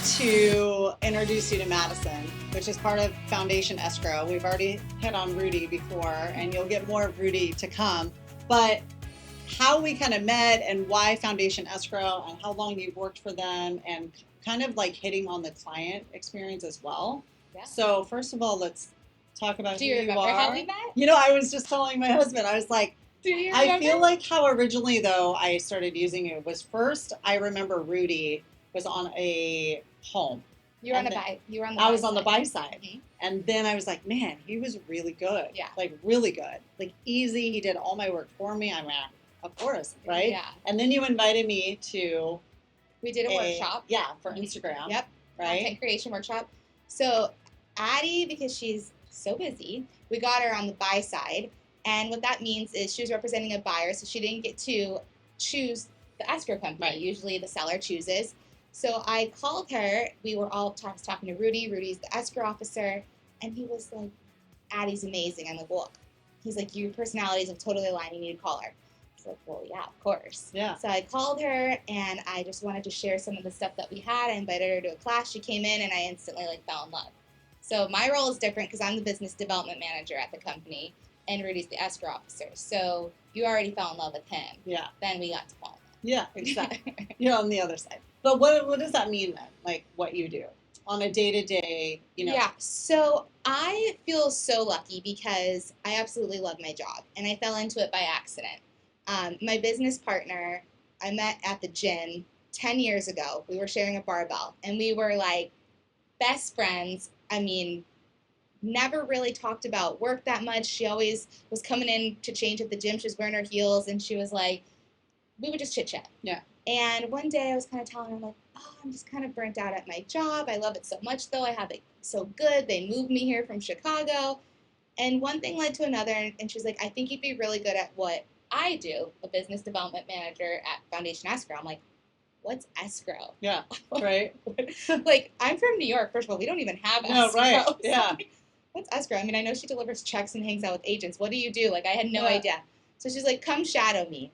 to introduce you to Maddison, which is part of Foundation Escrow. We've already hit on Rudy before, and you'll get more of Rudy to come. But how we kind of met and why Foundation Escrow and how long you've worked for them, and kind of like hitting on the client experience as well. Yeah. So first of all, let's talk about Do you who remember you are. how we met? You know, I was just telling my husband, I was like, Do you remember? I feel like how originally though I started using it was first, I remember Rudy was on a home. You were on And the then buy. You were on the. I buy was on the side. buy side. Mhm. And then I was like, man, he was really good. Yeah. Like really good. Like easy. He did all my work for me. I'm like, of course, right? Yeah. And then you invited me to We did a workshop. Yeah, for Instagram. Yep. Right. Content creation workshop. So Addie, because she's so busy, we got her on the buy side. And what that means is she was representing a buyer, so she didn't get to choose the escrow company. Right. Usually the seller chooses. So I called her. We were all talking to Rudy. Rudy's the escrow officer. And he was like, Addie's amazing. I'm like, well, he's like, your personalities have totally aligned. You need to call her. I was like, well, yeah, of course. Yeah. So I called her, and I just wanted to share some of the stuff that we had. I invited her to a class. She came in, and I instantly fell in love. So my role is different because I'm the business development manager at the company, and Rudy's the escrow officer. So you already fell in love with him. Yeah. Then we got to fall in love. Yeah, exactly. You're on the other side. But what does that mean then? Like what you do on a day-to-day, you know? Yeah, so I feel so lucky because I absolutely love my job, and I fell into it by accident. My business partner, I met at the gym 10 years ago. We were sharing a barbell, and we were like best friends. I mean, never really talked about work that much. She always was coming in to change at the gym. She was wearing her heels, and she was like, we would just chit chat. Yeah. And one day I was kind of telling her, I'm like, oh, I'm just kind of burnt out at my job. I love it so much, though. I have it so good. They moved me here from Chicago. And one thing led to another. And she's like, I think you'd be really good at what I do, a business development manager at Foundation Escrow. I'm like, what's escrow? Yeah, right. Like, I'm from New York. First of all, we don't even have escrow. No, right, yeah. What's escrow? I mean, I know she delivers checks and hangs out with agents. What do you do? Like, I had no Yeah. idea. So she's like, come shadow me.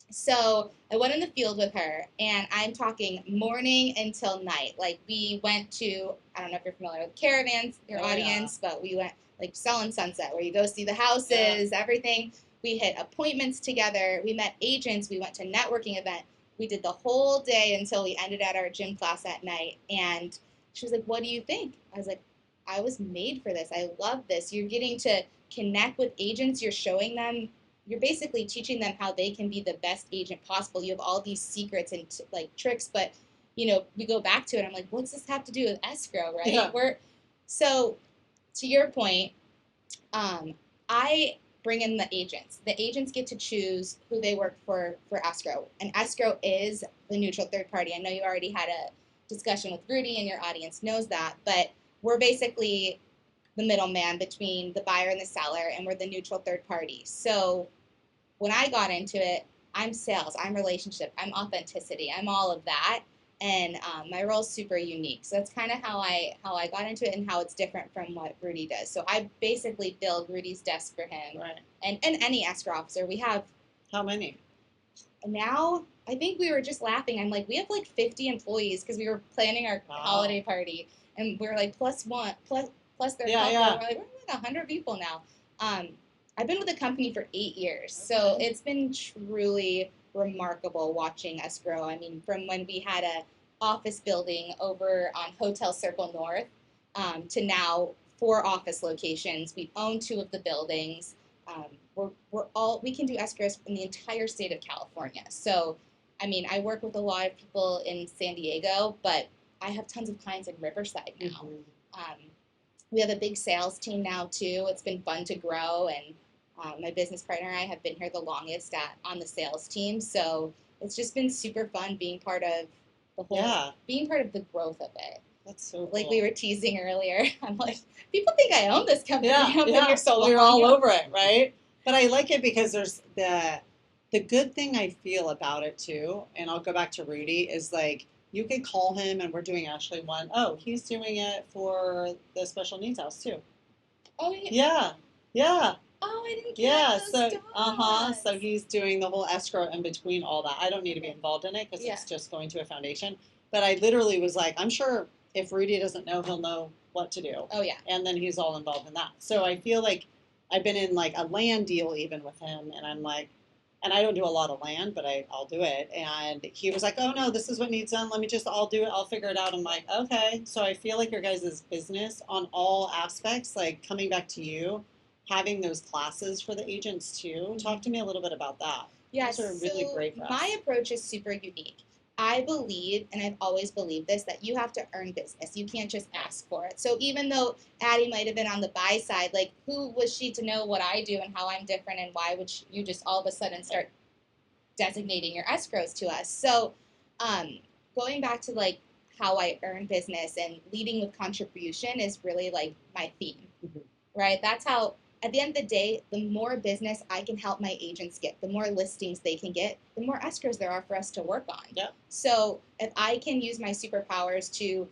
So I went in the field with her, and I'm talking morning until night. Like, we went to, I don't know if you're familiar with caravans, your audience, but we went, like, Selling Sunset, where you go see the houses, everything. We hit appointments together. We met agents. We went to a networking event. We did the whole day until we ended at our gym class at night. And she was like, what do you think? I was like, I was made for this. I love this. You're getting to connect with agents. You're showing them, you're basically teaching them how they can be the best agent possible. You have all these secrets and like tricks, but you know, we go back to it. I'm like, what's this have to do with escrow, right? Yeah. So to your point, I bring in the agents. The agents get to choose who they work for escrow. And escrow is the neutral third party. I know you already had a discussion with Rudy and your audience knows that, but we're basically the middleman between the buyer and the seller, and we're the neutral third party. So when I got into it, I'm sales, I'm relationship, I'm authenticity, I'm all of that. And my role is super unique. So that's kind of how I got into it and how it's different from what Rudy does. So I basically build Rudy's desk for him. Right. And any escrow officer. We have... How many? Now, I think we were just laughing. I'm like, we have like 50 employees because we were planning our holiday party. And we were like, plus their helper. We're like 100 people now. I've been with the company for 8 years. So it's been truly remarkable watching us grow. I mean, from when we had a office building over on Hotel Circle North to now 4 office locations. We own 2 of the buildings. We can do escrows in the entire state of California. So, I mean, I work with a lot of people in San Diego, but I have tons of clients in Riverside now. We have a big sales team now too. It's been fun to grow, and my business partner and I have been here the longest on the sales team. So it's just been super fun being part of the whole, being part of the growth of it. That's so cool. Like we were teasing earlier, I'm like, people think I own this company. I've been here so long. We're all over it, right? But I like it because there's the good thing I feel about it too, and I'll go back to Rudy, is like, you can call him, and we're doing actually one. Oh, he's doing it for the special needs house too. Oh, yeah. Yeah. Oh, I didn't get those dots. So he's doing the whole escrow in between all that. I don't need to be involved in it because it's just going to a foundation. But I literally was like, I'm sure if Rudy doesn't know, he'll know what to do. Oh, yeah. And then he's all involved in that. So I feel like I've been in like a land deal even with him, and I'm like, and I don't do a lot of land, but I'll do it. And he was like, oh no, this is what needs done. I'll do it. I'll figure it out. I'm like, okay. So I feel like your guys' business on all aspects, like coming back to you, having those classes for the agents too. Talk to me a little bit about that. Yeah, Those are really great for us. My approach is super unique. I believe, and I've always believed this, that you have to earn business. You can't just ask for it. So even though Addie might have been on the buy side, like who was she to know what I do and how I'm different, and why would you just all of a sudden start designating your escrows to us? So going back to like how I earn business and leading with contribution is really like my theme, right? That's how, at the end of the day, the more business I can help my agents get, the more listings they can get, the more escrows there are for us to work on. Yep. So if I can use my superpowers to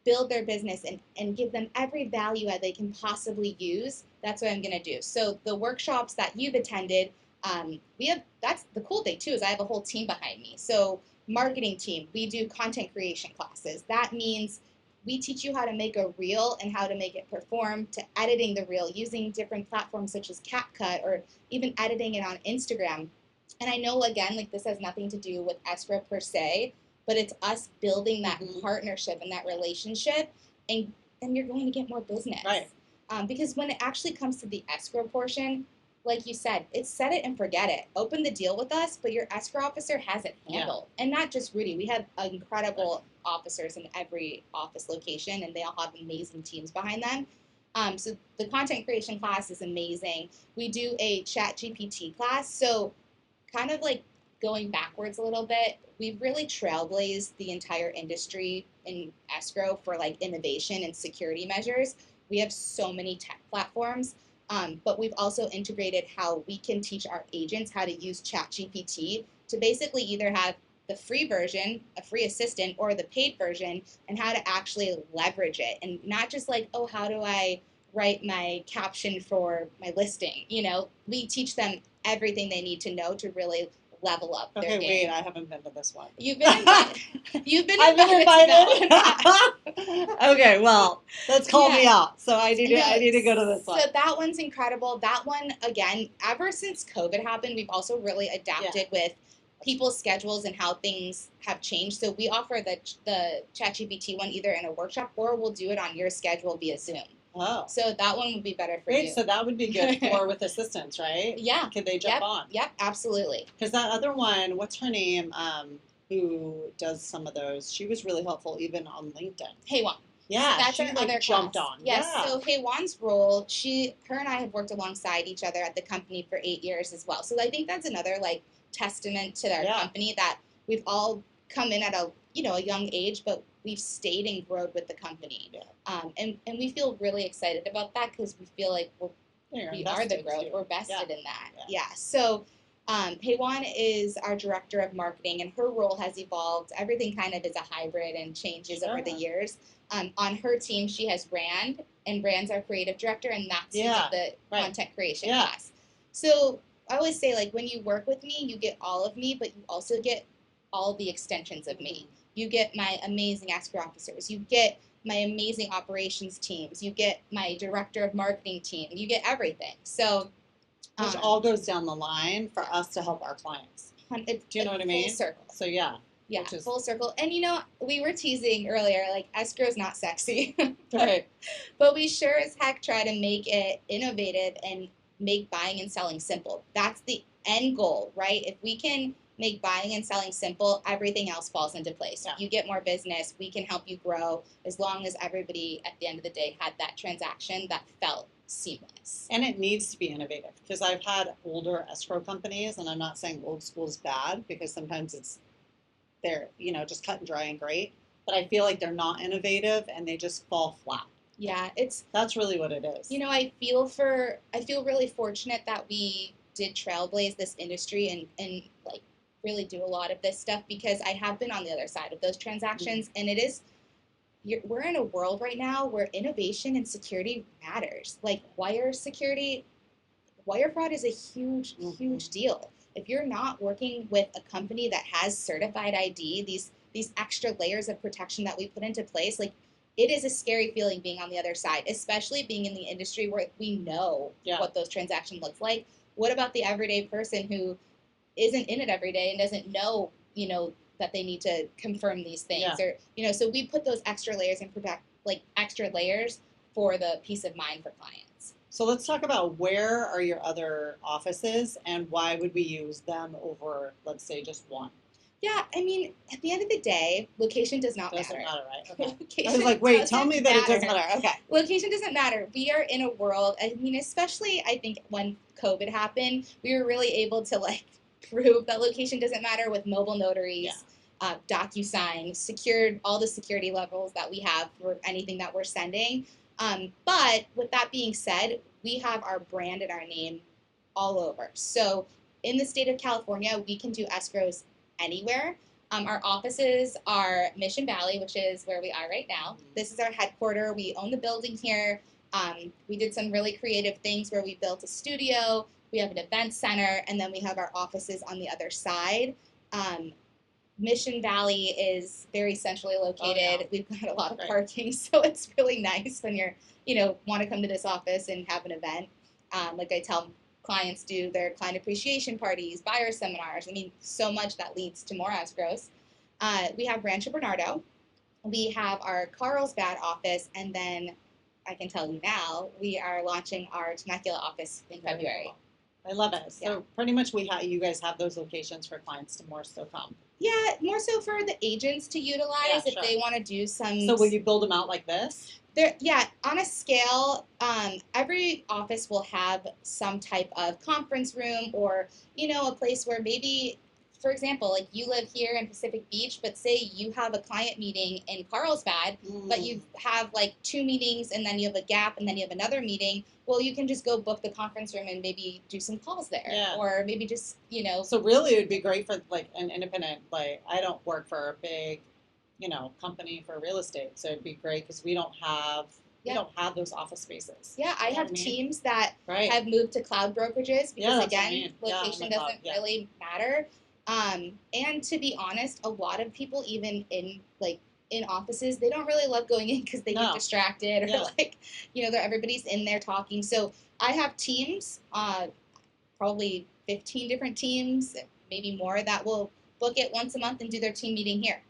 build their business and give them every value that they can possibly use, that's what I'm going to do. So the workshops that you've attended, that's the cool thing too, is I have a whole team behind me. So marketing team, we do content creation classes. That means we teach you how to make a reel and how to make it perform, to editing the reel using different platforms such as CapCut, or even editing it on Instagram. And I know, again, like this has nothing to do with escrow per se, but it's us building that partnership and that relationship, and then you're going to get more business. Right. Because when it actually comes to the escrow portion, like you said, it's set it and forget it. Open the deal with us, but your escrow officer has it handled. Yeah. And not just Rudy. We have incredible officers in every office location, and they all have amazing teams behind them. So the content creation class is amazing. We do a ChatGPT class. So kind of like going backwards a little bit, we've really trailblazed the entire industry in escrow for like innovation and security measures. We have so many tech platforms. But we've also integrated how we can teach our agents how to use ChatGPT to basically either have the free version, a free assistant, or the paid version, and how to actually leverage it. And not just like, oh, how do I write my caption for my listing? You know, we teach them everything they need to know to really level up their game. Okay, wait, I haven't been to this one. You've been invited. You've been I've been invited. Okay, well, let's call me out. So I need to go to this one. So that one's incredible. That one, again, ever since COVID happened, we've also really adapted with people's schedules and how things have changed. So we offer the ChatGPT one either in a workshop, or we'll do it on your schedule via Zoom. Oh. So that one would be better for you. So that would be good for with assistants, right? Yeah. Could they jump on? Yep, absolutely. Because that other one, what's her name, who does some of those, she was really helpful even on LinkedIn. Hey Juan. Yeah, that's she another jumped class. on. Yes, Yeah. so Hey Juan's role, her and I have worked alongside each other at the company for 8 years as well. So I think that's another like testament to their company, that we've all come in at a young age, but we've stayed and grown with the company. Yeah. And we feel really excited about that, because we feel like we are the growth. We're vested in that. Yeah. So Hey Juan is our director of marketing, and her role has evolved. Everything kind of is a hybrid and changes over the years. On her team, she has Rand, and Rand's our creative director, and that's the content creation class. So I always say, like, when you work with me, you get all of me, but you also get all the extensions of me. You get my amazing escrow officers. You get my amazing operations teams. You get my director of marketing team. You get everything. So, which all goes down the line for us to help our clients. Do you know what I mean? Full circle. So yeah. Yeah, full circle. And we were teasing earlier, like, escrow's not sexy. Right. But we sure as heck try to make it innovative and make buying and selling simple. That's the end goal, right? If we can make buying and selling simple, everything else falls into place. Yeah. You get more business, we can help you grow, as long as everybody at the end of the day had that transaction that felt seamless. And it needs to be innovative, because I've had older escrow companies, and I'm not saying old school is bad, because sometimes they're just cut and dry and great, but I feel like they're not innovative and they just fall flat. Yeah, that's really what it is. I feel really fortunate that we did trailblaze this industry and like really do a lot of this stuff, because I have been on the other side of those transactions, and we're in a world right now where innovation and security matters. Like, wire fraud is a huge deal. If you're not working with a company that has certified ID, these these extra layers of protection that we put into place, like it is a scary feeling being on the other side, especially being in the industry where we know what those transactions look like. What about the everyday person who isn't in it every day and doesn't know, that they need to confirm these things, or so we put those extra layers and protect, like extra layers for the peace of mind for clients. So let's talk about where are your other offices and why would we use them over, let's say, just one? Yeah, I mean, at the end of the day, location doesn't matter. Doesn't matter, right? Okay. Location I was like, wait, tell me that it doesn't matter. Okay. Location doesn't matter. We are in a world, I mean, especially I think when COVID happened, we were really able to like prove that location doesn't matter with mobile notaries, DocuSign, secured all the security levels that we have for anything that we're sending. But with that being said, we have our brand and our name all over. So in the state of California, we can do escrows anywhere. Our offices are Mission Valley, which is where we are right now. This is our headquarters. We own the building here. We did some really creative things where we built a studio. We have an event center, and then we have our offices on the other side. Mission Valley is very centrally located. We've got a lot of parking, so it's really nice when you're, want to come to this office and have an event. Like I tell clients do their client appreciation parties, buyer seminars. I mean, so much that leads to more escrows. We have Rancho Bernardo. We have our Carlsbad office, and then I can tell you now, we are launching our Temecula office in February. Cool. I love it. So pretty much you guys have those locations for clients to more so come. Yeah, more so for the agents to utilize if they want to do some. So will you build them out like this? On a scale, every office will have some type of conference room or, a place where maybe, for example, like you live here in Pacific Beach, but say you have a client meeting in Carlsbad, but you have like 2 meetings and then you have a gap and then you have another meeting. Well, you can just go book the conference room and maybe do some calls there, or maybe just, So really, it would be great for like an independent. Like I don't work for a big, company for real estate, so it'd be great because we don't have those office spaces. Yeah, I have teams that have moved to cloud brokerages because again, location doesn't really matter. And to be honest, a lot of people even in offices, they don't really love going in because they get distracted or everybody's in there talking. So I have teams, probably 15 different teams, maybe more, that will book it once a month and do their team meeting here.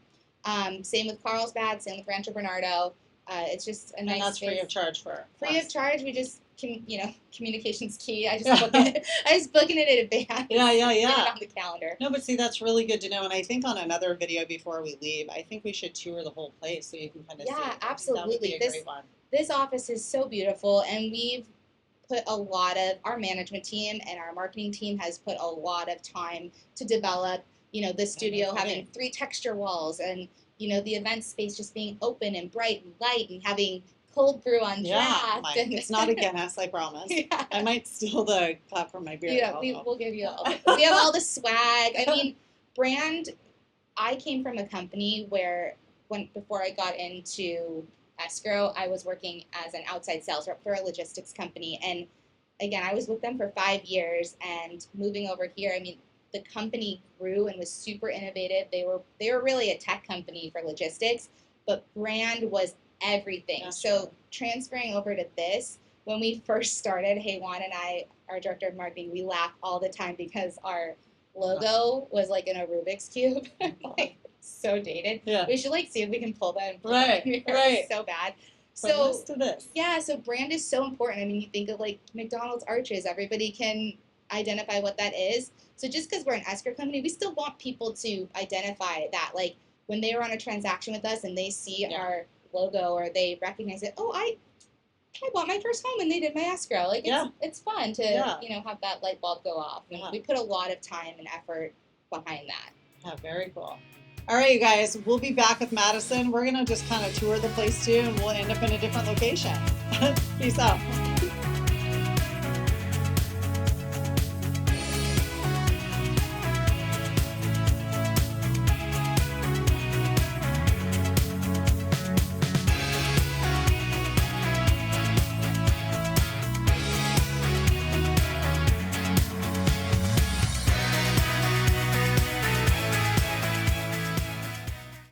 Same with Carlsbad, same with Rancho Bernardo. It's just a nice. And that's free of charge for. Free of charge. We just communication's key. I just book it. I just book it in advance. Yeah. Put it on the calendar. No, but see, that's really good to know. And I think on another video before we leave, I think we should tour the whole place so you can kind of see. Yeah, absolutely. That would be a great one. This office is so beautiful, and we've put a lot of our management team and our marketing team has put a lot of time to develop. The studio having 3 texture walls and. The event space just being open and bright and light and having cold brew on draft. It's not a Guinness, I promise. I might steal the clap from my beer. Yeah, we'll give you all. We have all the swag. I mean, brand. I came from a company where before I got into escrow, I was working as an outside sales rep for a logistics company, and again, I was with them for 5 years. And moving over here, I mean. The company grew and was super innovative. They were really a tech company for logistics, but brand was everything. So transferring over to this, when we first started, Juan and I, our director of marketing, we laugh all the time because our logo was like in a Rubik's Cube. Like so dated. Yeah. We should see if we can pull that. Right. So bad. So this to this. Yeah. So brand is so important. I mean, you think of McDonald's arches. Everybody can identify what that is. So just because we're an escrow company, we still want people to identify that. Like when they were on a transaction with us and they see our logo or they recognize it, I bought my first home and they did my escrow. It's fun to have that light bulb go off. And we put a lot of time and effort behind that. Yeah, very cool. All right, you guys, we'll be back with Maddison. We're going to just kind of tour the place too, and we'll end up in a different location. Peace out.